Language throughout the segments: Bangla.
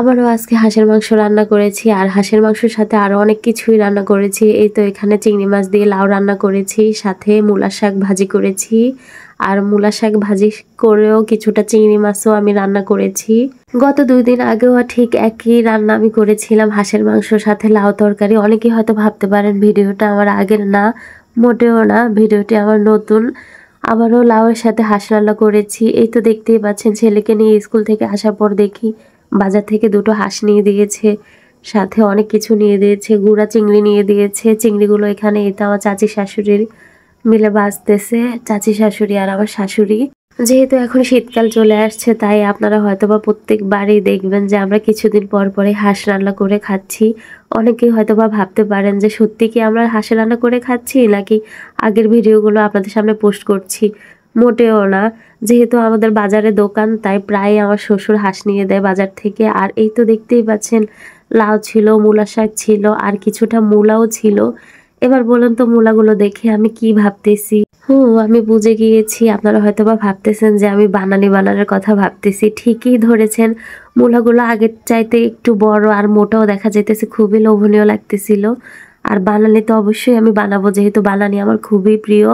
আবারও আজকে হাঁসের মাংস রান্না করেছি আর হাঁসের মাংসের সাথে আরো অনেক কিছুই রান্না করেছি। এই তো এখানে চিংড়ি মাছ দিয়ে লাউ রান্না করেছি, সাথে মূলা শাক ভাজি করেছি। আর মূলা শাক ভাজি করেও কিছুটা চিংড়ি মাছও আমি রান্না করেছি। গত 2 দিন আগেও ঠিক একই রান্না আমি করেছিলাম, হাঁসের মাংসর সাথে লাউ তরকারি। অনেকেই হয়তো ভাবতে পারেন ভিডিওটা আমার আগের না, মোটেও না, ভিডিওটি আমার নতুন। আবারও লাউয়ের সাথে হাঁস রান্না করেছি। এই তো দেখতেই পাচ্ছেন, ছেলেকে নিয়ে স্কুল থেকে আসার পর দেখি বাজার থেকে 2টো হাঁস নিয়ে দিয়েছে, সাথে অনেক কিছু নিয়ে দিয়েছে, গুঁড়া চিংড়ি নিয়ে দিয়েছে। চিংড়িগুলো এখানে এটা আমার চাচি শাশুড়ির মিলে বাঁচতেছে, চাচি শাশুড়ি আর আমার শাশুড়ি। যেহেতু এখন শীতকাল চলে আসছে, তাই আপনারা হয়তোবা প্রত্যেকবারই দেখবেন যে আমরা কিছুদিন পর পরে হাঁস রান্না করে খাচ্ছি। অনেকেই হয়তোবা ভাবতে পারেন যে সত্যি কি আমরা হাঁস রান্না করে খাচ্ছি নাকি আগের ভিডিওগুলো আপনাদের সামনে পোস্ট করছি। মোটেও না, যেহেতু আমাদের বাজারে দোকান, তাই প্রায় আমার শ্বশুর হাঁস নিয়ে দেয় বাজার থেকে। আর এই তো দেখতেই পাচ্ছেন, লাউ ছিল, মূলা শাক ছিল, আর কিছুটা মূলাও ছিল। এবার বলুন তো মূলাগুলো দেখে আমি কি ভাবতেছি? আমি বুঝে গিয়েছি, আপনারা হয়তোবা ভাবতেছেন যে আমি বানানের কথা ভাবতেছি। ঠিকই ধরেছেন, মূলাগুলো আগের চাইতে একটু বড় আর মোটাও দেখা যাইতেছে, খুবই লোভনীয় লাগতেছিল। আর বানানি তো অবশ্যই আমি বানাবো, যেহেতু বানানি আমার খুবই প্রিয়।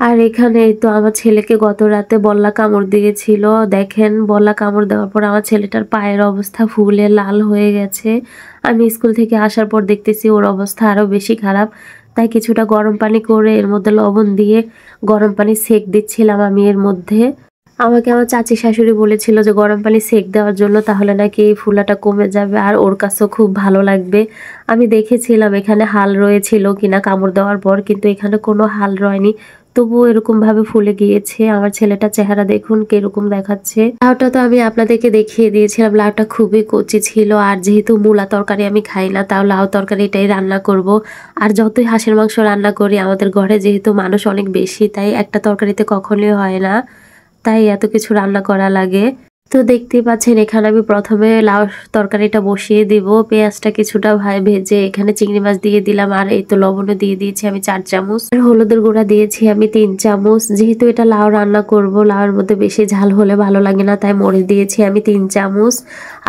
আর এখানে তো আমার ছেলেকে গত রাতে বল্লা কামড় দিয়েছিল। দেখেন, বল্লা কামড় দেওয়ার পর আমার ছেলেটার পায়ের অবস্থা ফুলে লাল হয়ে গেছে। আমি স্কুল থেকে আসার পর দেখতেছি ওর অবস্থা আরো বেশি খারাপ। তাই কিছুটা গরম পানি করে এর মধ্যে লবণ দিয়ে গরম পানি সেক দিচ্ছিলাম আমি এর মধ্যে। আমাকে আমার চাচি শাশুড়ি বলেছিল যে গরম পানি সেক দেওয়ার জন্য, তাহলে নাকি এই ফুলাটা কমে যাবে আর ওর কাছেও খুব ভালো লাগবে। আমি দেখেছিলাম এখানে হাল রয়েছিল কিনা কামড় দেওয়ার পর, কিন্তু এখানে কোনো হাল রয়নি, তবুও এরকম ভাবে ফুলে গিয়েছে। আমার ছেলেটা চেহারা দেখুন কিরকম দেখাচ্ছে। লাউটা তো আমি আপনাদেরকে দেখিয়ে দিয়েছিলাম, লাউটা খুবই কচি ছিল। আর যেহেতু মূলা তরকারি আমি খাই না, তাও লাউ তরকারিটাই রান্না করব। আর যতই হাঁসের মাংস রান্না করি, আমাদের ঘরে যেহেতু মানুষ অনেক বেশি, তাই একটা তরকারিতে কখনোই হয় না, তাই এত কিছু রান্না করা লাগে। তো দেখতেই পাচ্ছেন, এখানে আমি প্রথমে লাউ তরকারিটা বসিয়ে দিব। পেঁয়াজটা কিছুটা ভেজে এখানে চিংড়ি মাছ দিয়ে দিলাম। আর এই তো লবণও দিয়ে দিয়েছি আমি 4 চামচ, আর হলুদের গুঁড়া দিয়েছি আমি 3 চামচ। যেহেতু এটা লাউ রান্না করব, লাউর মধ্যে বেশি ঝাল হলে ভালো লাগে না, তাই মরিচ দিয়েছি আমি 3 চামচ।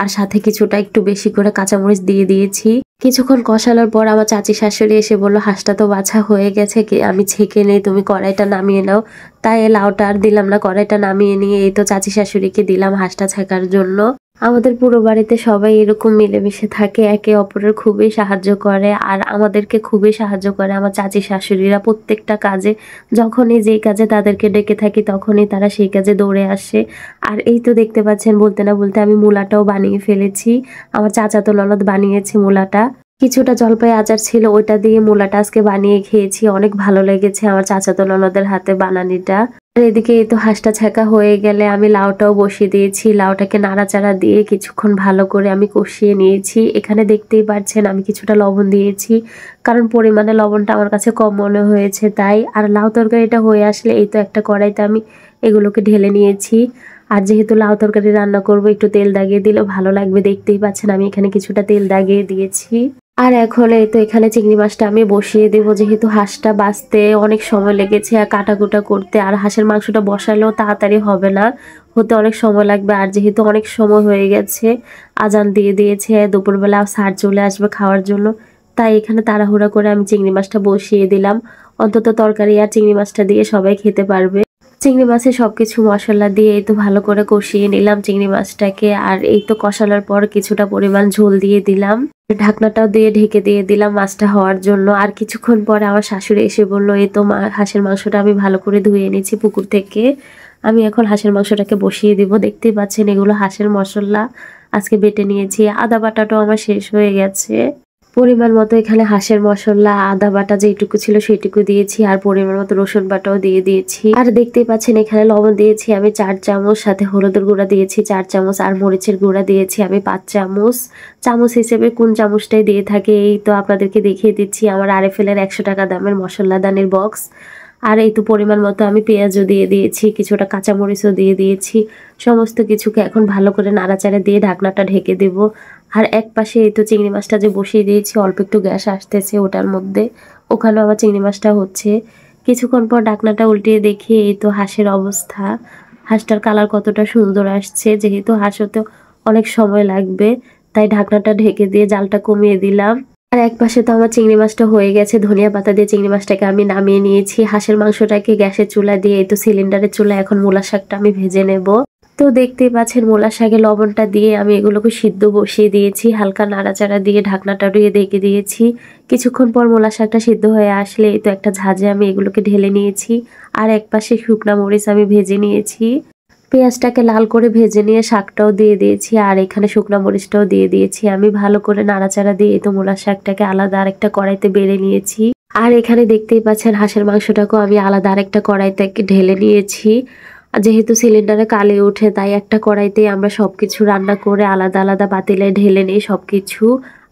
আর সাথে কিছুটা একটু বেশি করে কাঁচামরিচ দিয়ে দিয়েছি। কিছুক্ষণ কষানোর পর আমার চাচি শাশুড়ি এসে বলল, হাঁসটা তো বাছা হয়ে গেছে, আমি ছেঁকে নেই, তুমি কড়াইটা নামিয়ে নাও। তাই লাউটা আর দিলাম না, কড়াইটা নামিয়ে নিয়ে এই তো চাচি শাশুড়িকে দিলাম হাঁসটা ছেঁকার জন্য। আমাদের পুরো বাড়িতে সবাই এরকম মিলেমিশে থাকে, একে অপরের খুবই সাহায্য করে। আর আমাদেরকে খুবই সাহায্য করে আমার চাচি শাশুড়িরা প্রত্যেকটা কাজে। যখনই যেই কাজে তাদেরকে ডেকে থাকি, তখনই তারা সেই কাজে দৌড়ে আসে। আর এই তো দেখতে পাচ্ছেন, বলতে না বলতে আমি মূলাটাও বানিয়ে ফেলেছি। আমার চাচাতো ননদ বানিয়েছে মূলাটা। কিছুটা জলপাই আচার ছিল, ওইটা দিয়ে মূলাটা আজকে বানিয়ে খেয়েছি, অনেক ভালো লেগেছে আমার চাচাতো ননদের হাতে বানানিটা। আর এদিকে এই তো হাঁসটা ছেঁকা হয়ে গেলে আমি লাউটাও বসিয়ে দিয়েছি। লাউটাকে নাড়াচাড়া দিয়ে কিছুক্ষণ ভালো করে আমি কষিয়ে নিয়েছি। এখানে দেখতেই পাচ্ছেন আমি কিছুটা লবণ দিয়েছি, কারণ পরিমাণে লবণটা আমার কাছে কম মনে হয়েছে তাই। আর লাউ তরকারিটা হয়ে আসলে এই তো একটা কড়াইতে আমি এগুলোকে ঢেলে নিয়েছি। আর যেহেতু লাউ তরকারি রান্না করব, একটু তেল দাগিয়ে দিলেও ভালো লাগবে। দেখতেই পাচ্ছেন আমি এখানে কিছুটা তেল দাগিয়ে দিয়েছি। আর এখন এই তো এখানে চিংড়ি মাছটা আমি বসিয়ে দেবো। যেহেতু হাঁসটা বাছতে অনেক সময় লেগেছে আর কাটাকুটা করতে, আর হাঁসের মাংসটা বসালেও তাড়াতাড়ি হবে না, হতে অনেক সময় লাগবে। আর যেহেতু অনেক সময় হয়ে গেছে, আজান দিয়ে দিয়েছে, দুপুরবেলা স্যার চলে আসবে খাওয়ার জন্য, তাই এখানে তাড়াহুড়া করে আমি চিংড়ি মাছটা বসিয়ে দিলাম। অন্তত তরকারি আর চিংড়ি মাছটা দিয়ে সবাই খেতে পারবে। চিংড়ি মাছে সবকিছু মশলা দিয়ে এই তো ভালো করে কষিয়ে নিলাম চিংড়ি মাছটাকে। আর এই তো কষানোর পর কিছুটা পরিমাণ ঝোল দিয়ে দিলাম, ঢাকনাটাও দিয়ে ঢেকে দিয়ে দিলাম মাছটা হওয়ার জন্য। আর কিছুক্ষণ পরে আমার শাশুড়ি এসে বলল, এই তো হাঁসের মাংসটা আমি ভালো করে ধুয়ে এনেছি পুকুর থেকে, আমি এখন হাঁসের মাংসটাকে বসিয়ে দিব। দেখতেই পাচ্ছেন এগুলো হাঁসের মশলা আজকে বেটে নিয়েছি। আদা বাটাটাও আমার শেষ হয়ে গেছে। পরিমাণ মতো এখানে হাঁসের মশলা, আদা বাটা যেটুকু ছিল সেটুকু দিয়েছি, আর পরিমাণ মতো রসুন বাটাও দিয়ে দিয়েছি। আর দেখতেই পাচ্ছেন এখানে লবণ দিয়েছি আমি 4 চামচ, সাথে হলুদের গুঁড়া দিয়েছি 4 চামচ, আর মরিচের গুঁড়া দিয়েছি আমি 5 চামচ। চামচ হিসেবে কোন চামচটাই দিয়ে থাকে এই তো আপনাদেরকে দেখিয়ে দিচ্ছি, আমার RFL এর 100 টাকা দামের মশলাদানির বক্স। আর এই তো পরিমাণ মতো আমি পেঁয়াজও দিয়ে দিয়েছি, কিছুটা কাঁচামরিচও দিয়ে দিয়েছি। সমস্ত কিছুকে এখন ভালো করে নাড়াচাড়া দিয়ে ঢাকনাটা ঢেকে দেব। আর এক পাশে এই তো চিংড়ি মাছটা যে বসিয়ে দিয়েছি, অল্প একটু গ্যাস আসতেছে ওটার মধ্যে, ওখানেও আবার চিংড়ি মাছটা হচ্ছে। কিছুক্ষণ পর ঢাকনাটা উল্টিয়ে দেখি এই তো হাঁসের অবস্থা। হাঁসটার কালার কতটা সুন্দর আসছে। যেহেতু হাঁস হতে অনেক সময় লাগবে, তাই ঢাকনাটা ঢেকে দিয়ে জালটা কমিয়ে দিলাম। আর একপাশে তো আমার চিংড়ি মাছটা হয়ে গেছে, ধনিয়া পাতা দিয়ে চিংড়ি মাছটাকে আমি নামিয়ে নিয়েছি। হাঁসের মাংসটাকে গ্যাসের চুলা দিয়ে, এই তো সিলিন্ডারের চুলা, এখন মূলা শাকটা আমি ভেজে নেব। তো দেখতেই পাচ্ছেন মূলা শাকে লবণটা দিয়ে আমি এগুলোকে সিদ্ধ বসিয়ে দিয়েছি, হালকা নাড়াচাড়া দিয়ে ঢাকনাটা দিয়ে ঢেকে দিয়েছি। কিছুক্ষণ পর মূলা শাকটা সিদ্ধ হয়ে আসলে এই তো একটা ঝাঁঝে আমি এগুলোকে ঢেলে নিয়েছি। আর একপাশে শুকনা মরিচ আমি ভেজে নিয়েছি। পেঁয়াজটাকে লাল করে ভেজে নিয়ে শাকটাও দিয়ে দিয়েছি, আর এখানে শুকনা মরিচটাও দিয়ে দিয়েছি। আমি ভালো করে নাড়াচাড়া দিয়ে এই তো মূলা শাকটাকে আলাদা আরেকটা কড়াইতে বেড়ে নিয়েছি। আর এখানে দেখতেই পাচ্ছেন হাঁসের মাংসটাকেও আমি আলাদা আরেকটা কড়াইতে ঢেলে নিয়েছি। যেহেতু সিলিন্ডারে কালি ওঠে তাই একটা কড়াইতেই আমরা সবকিছু রান্না করে আলাদা আলাদা পাতিলে ঢেলে নিই সবকিছু।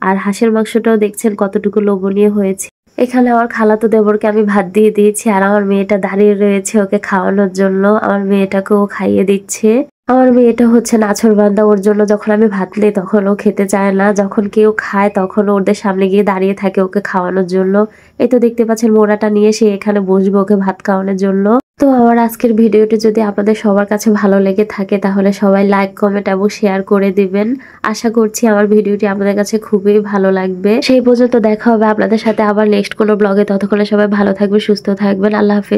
আর হাঁসের মাংসটাও দেখছেন কতটুকু লোভনীয় হয়েছে। এখানে আমার খালাতো দেবরকে আমি ভাত দিয়ে দিয়েছি, আর আমার মেয়েটা দাঁড়িয়ে রয়েছে ওকে খাওয়ানোর জন্য। আমার মেয়েটাকেও খাইয়ে দিচ্ছে। আমার মেয়েটা হচ্ছে নাছোড়বান্দা, ওর জন্য যখন আমি ভাত দিই তখন ও খেতে চায় না, যখন কেউ খায় তখন ওদের সামনে গিয়ে দাঁড়িয়ে থাকে ওকে খাওয়ানোর জন্য। এই তো দেখতে পাচ্ছেন মোড়াটা নিয়ে সে এখানে বসবে ওকে ভাত খাওয়ানোর জন্য। তো আমার আজকের ভিডিওটি যদি আপনাদের সবার কাছে ভালো লেগে থাকে তাহলে সবাই লাইক, কমেন্ট এবং শেয়ার করে দিবেন। আশা করছি আমার ভিডিওটি আপনাদের কাছে খুবই ভালো লাগবে। সেই পর্যন্ত দেখা হবে আপনাদের সাথে আবার নেক্সট কোনো ব্লগে। ততক্ষণে সবাই ভালো থাকবেন, সুস্থ থাকবেন। আল্লাহ হাফেজ।